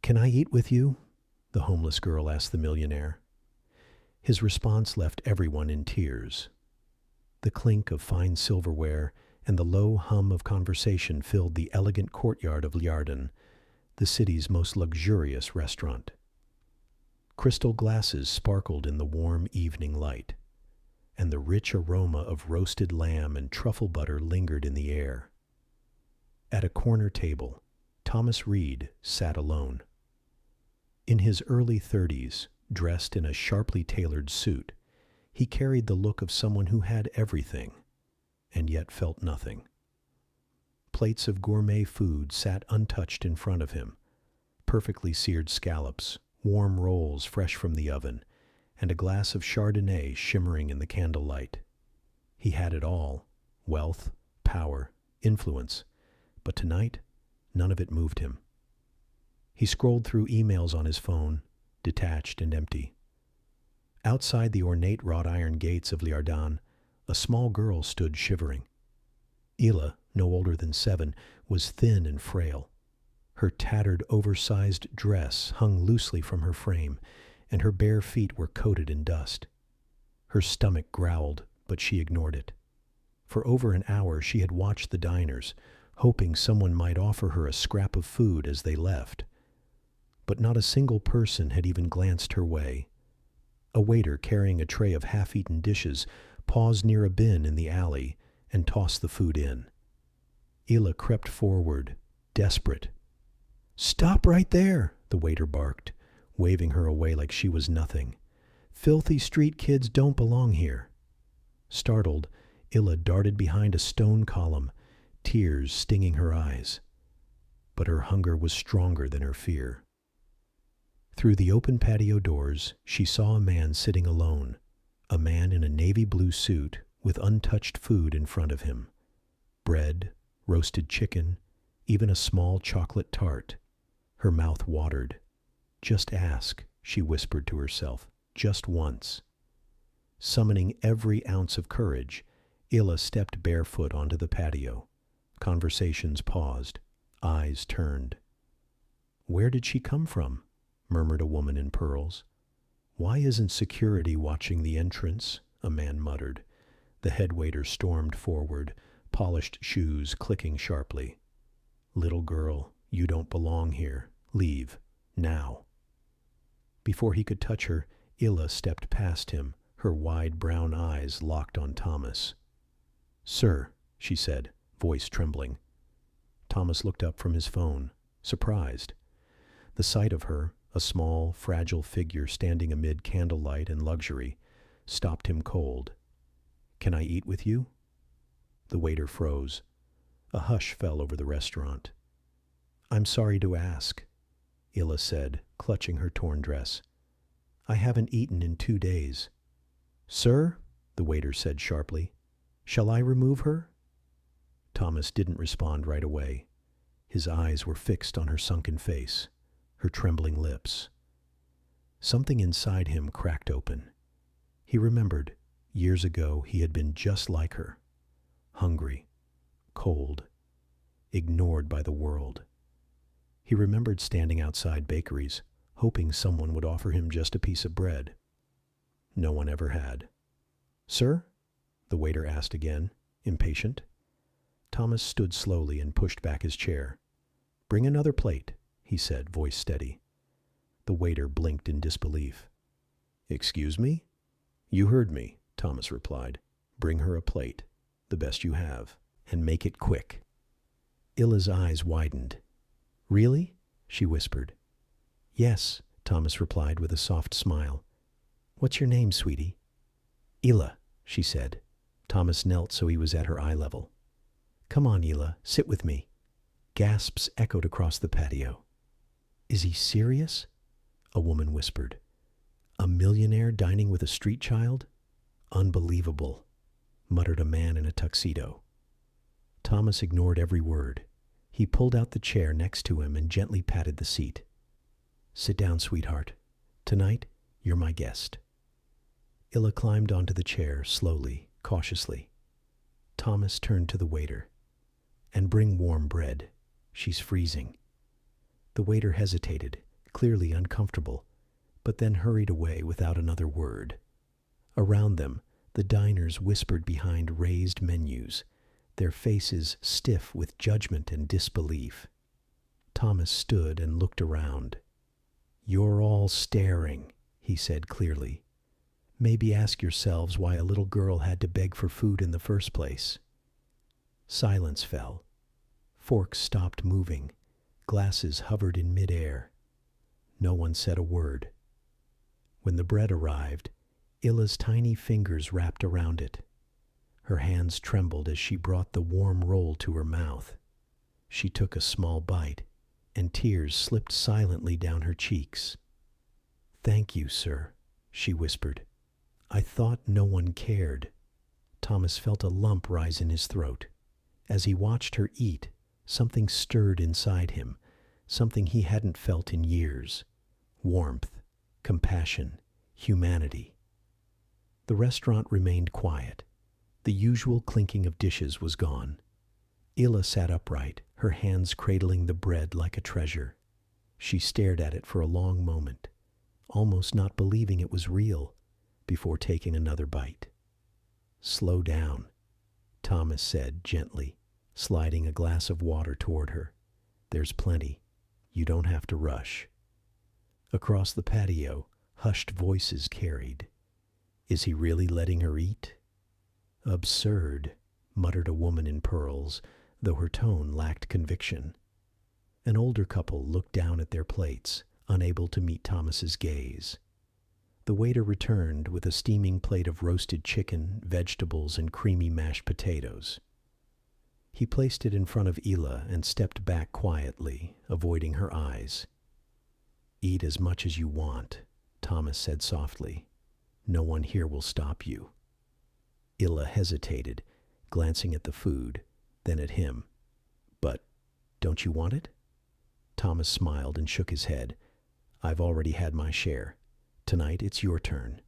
Can I eat with you? The homeless girl asked the millionaire. His response left everyone in tears. The clink of fine silverware and the low hum of conversation filled the elegant courtyard of Ljarden, the city's most luxurious restaurant. Crystal glasses sparkled in the warm evening light, and the rich aroma of roasted lamb and truffle butter lingered in the air. At a corner table, Thomas Reed sat alone. In his early 30s, dressed in a sharply tailored suit, he carried the look of someone who had everything, and yet felt nothing. Plates of gourmet food sat untouched in front of him, perfectly seared scallops, warm rolls fresh from the oven, and a glass of Chardonnay shimmering in the candlelight. He had it all: wealth, power, influence, but tonight, none of it moved him. He scrolled through emails on his phone, detached and empty. Outside the ornate wrought iron gates of Ljardan, a small girl stood shivering. Ela, no older than 7, was thin and frail. Her tattered, oversized dress hung loosely from her frame, and her bare feet were coated in dust. Her stomach growled, but she ignored it. For over an hour she had watched the diners, hoping someone might offer her a scrap of food as they left. But not a single person had even glanced her way. A waiter carrying a tray of half-eaten dishes paused near a bin in the alley and tossed the food in. Ela crept forward, desperate. "Stop right there," the waiter barked, waving her away like she was nothing. "Filthy street kids don't belong here." Startled, Ela darted behind a stone column, tears stinging her eyes. But her hunger was stronger than her fear. Through the open patio doors, she saw a man sitting alone, a man in a navy blue suit with untouched food in front of him. Bread, roasted chicken, even a small chocolate tart. Her mouth watered. "Just ask," she whispered to herself, "just once." Summoning every ounce of courage, Ela stepped barefoot onto the patio. Conversations paused, eyes turned. "Where did she come from?" murmured a woman in pearls. "Why isn't security watching the entrance?" a man muttered. The head waiter stormed forward, polished shoes clicking sharply. "Little girl, you don't belong here. Leave, now." Before he could touch her, Ela stepped past him, her wide brown eyes locked on Thomas. "Sir," she said, voice trembling. Thomas looked up from his phone, surprised. The sight of her, a small, fragile figure standing amid candlelight and luxury, stopped him cold. "Can I eat with you?" The waiter froze. A hush fell over the restaurant. "I'm sorry to ask," Ela said, clutching her torn dress. "I haven't eaten in 2 days." "Sir," the waiter said sharply, "shall I remove her?" Thomas didn't respond right away. His eyes were fixed on her sunken face, her trembling lips. Something inside him cracked open. He remembered, years ago he had been just like her. Hungry, cold, ignored by the world. He remembered standing outside bakeries, hoping someone would offer him just a piece of bread. No one ever had. "Sir?" the waiter asked again, impatient. Thomas stood slowly and pushed back his chair. "Bring another plate," he said, voice steady. The waiter blinked in disbelief. "Excuse me?" "You heard me," Thomas replied. "Bring her a plate, the best you have, and make it quick." Ila's eyes widened. "Really?" she whispered. "Yes," Thomas replied with a soft smile. "What's your name, sweetie?" "Ela," she said. Thomas knelt so he was at her eye level. "Come on, Ela, sit with me." Gasps echoed across the patio. "Is he serious?" a woman whispered. "A millionaire dining with a street child? Unbelievable," muttered a man in a tuxedo. Thomas ignored every word. He pulled out the chair next to him and gently patted the seat. "Sit down, sweetheart. Tonight, you're my guest." Ela climbed onto the chair, slowly, cautiously. Thomas turned to the waiter. "And bring warm bread. She's freezing." The waiter hesitated, clearly uncomfortable, but then hurried away without another word. Around them, the diners whispered behind raised menus, their faces stiff with judgment and disbelief. Thomas stood and looked around. "You're all staring," he said clearly. "Maybe ask yourselves why a little girl had to beg for food in the first place." Silence fell. Forks stopped moving. Glasses hovered in midair. No one said a word. When the bread arrived, Illa's tiny fingers wrapped around it. Her hands trembled as she brought the warm roll to her mouth. She took a small bite, and tears slipped silently down her cheeks. "Thank you, sir," she whispered. "I thought no one cared." Thomas felt a lump rise in his throat. As he watched her eat, something stirred inside him, something he hadn't felt in years. Warmth, compassion, humanity. The restaurant remained quiet. The usual clinking of dishes was gone. Illa sat upright, her hands cradling the bread like a treasure. She stared at it for a long moment, almost not believing it was real, before taking another bite. "Slow down," Thomas said gently, sliding a glass of water toward her. "There's plenty. You don't have to rush." Across the patio, hushed voices carried. "Is he really letting her eat?" "Absurd," muttered a woman in pearls, though her tone lacked conviction. An older couple looked down at their plates, unable to meet Thomas's gaze. The waiter returned with a steaming plate of roasted chicken, vegetables, and creamy mashed potatoes. He placed it in front of Illa and stepped back quietly, avoiding her eyes. "Eat as much as you want," Thomas said softly. "No one here will stop you." Illa hesitated, glancing at the food, then at him. "But don't you want it?" Thomas smiled and shook his head. "I've already had my share. Tonight it's your turn."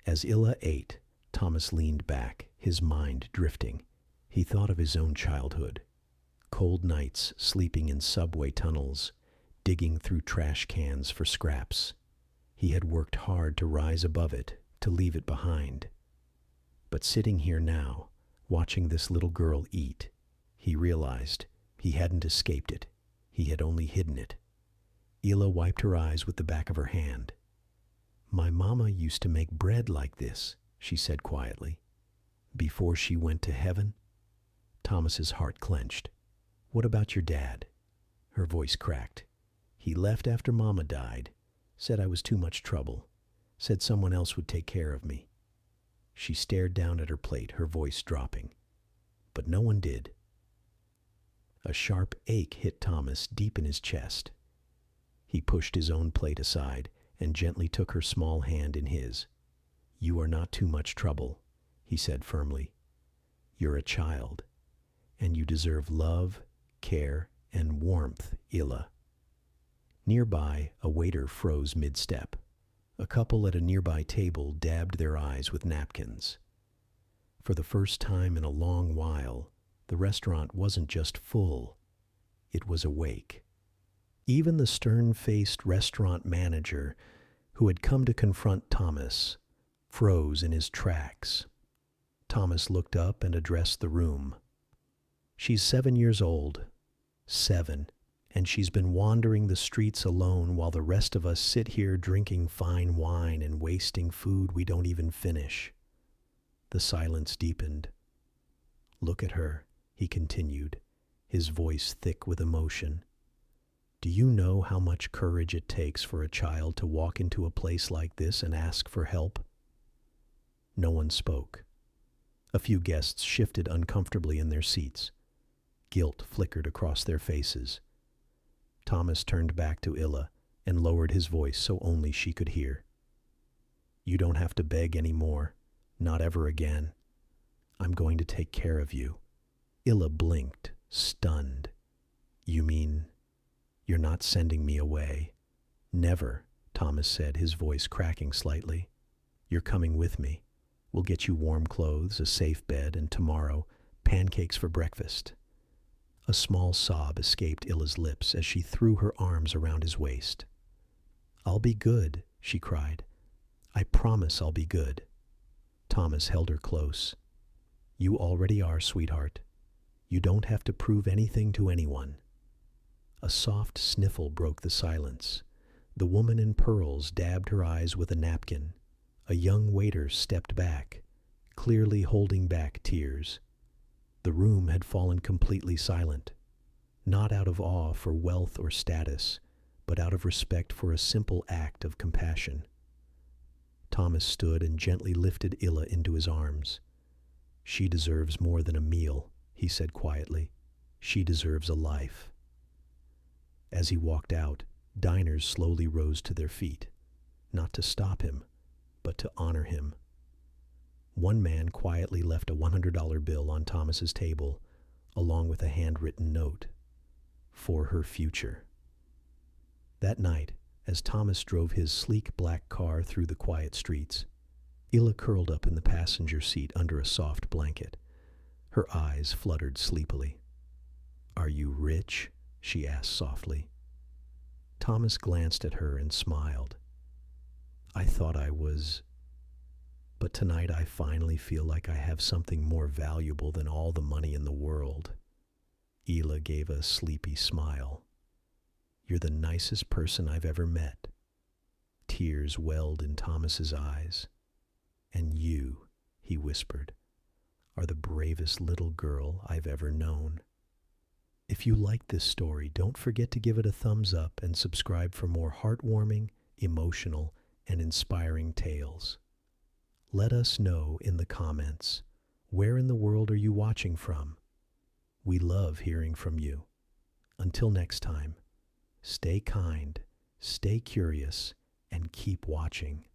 As Illa ate, Thomas leaned back, his mind drifting. He thought of his own childhood. Cold nights sleeping in subway tunnels, digging through trash cans for scraps. He had worked hard to rise above it, to leave it behind. But sitting here now, watching this little girl eat, he realized he hadn't escaped it. He had only hidden it. Illa wiped her eyes with the back of her hand. "My mama used to make bread like this," she said quietly. "Before she went to heaven." Thomas's heart clenched. "What about your dad?" Her voice cracked. "He left after Mama died. Said I was too much trouble. Said someone else would take care of me." She stared down at her plate, her voice dropping. But no one did. A sharp ache hit Thomas deep in his chest. He pushed his own plate aside and gently took her small hand in his. "You are not too much trouble," he said firmly. "You're a child, and you deserve love, care, and warmth, Illa." Nearby, a waiter froze mid-step. A couple at a nearby table dabbed their eyes with napkins. For the first time in a long while, the restaurant wasn't just full, it was awake. Even the stern-faced restaurant manager, who had come to confront Thomas, froze in his tracks. Thomas looked up and addressed the room. "She's 7 years old. 7. And she's been wandering the streets alone while the rest of us sit here drinking fine wine and wasting food we don't even finish." The silence deepened. "Look at her," he continued, his voice thick with emotion. "Do you know how much courage it takes for a child to walk into a place like this and ask for help?" No one spoke. A few guests shifted uncomfortably in their seats. Guilt flickered across their faces. Thomas turned back to Illa and lowered his voice so only she could hear. "You don't have to beg anymore, not ever again. I'm going to take care of you." Illa blinked, stunned. "You mean you're not sending me away?" "Never," Thomas said, his voice cracking slightly. "You're coming with me. We'll get you warm clothes, a safe bed, and tomorrow, pancakes for breakfast." A small sob escaped Illa's lips as she threw her arms around his waist. I'll be good, she cried. I promise I'll be good. Thomas held her close. You already are, sweetheart. You don't have to prove anything to anyone. A soft sniffle broke the silence. The woman in pearls dabbed her eyes with a napkin. A young waiter stepped back, clearly holding back tears. The room had fallen completely silent, not out of awe for wealth or status, but out of respect for a simple act of compassion. Thomas stood and gently lifted Illa into his arms. She deserves more than a meal, he said quietly. She deserves a life. As he walked out, diners slowly rose to their feet, not to stop him, but to honor him. One man quietly left a $100 bill on Thomas's table, along with a handwritten note, for her future. That night, as Thomas drove his sleek black car through the quiet streets, Illa curled up in the passenger seat under a soft blanket. Her eyes fluttered sleepily. Are you rich? She asked softly. Thomas glanced at her and smiled. I thought I was, but tonight I finally feel like I have something more valuable than all the money in the world. Illa gave a sleepy smile. You're the nicest person I've ever met. Tears welled in Thomas's eyes. And you, he whispered, are the bravest little girl I've ever known. If you liked this story, don't forget to give it a thumbs up and subscribe for more heartwarming, emotional, and inspiring tales. Let us know in the comments, where in the world are you watching from? We love hearing from you. Until next time, stay kind, stay curious, and keep watching.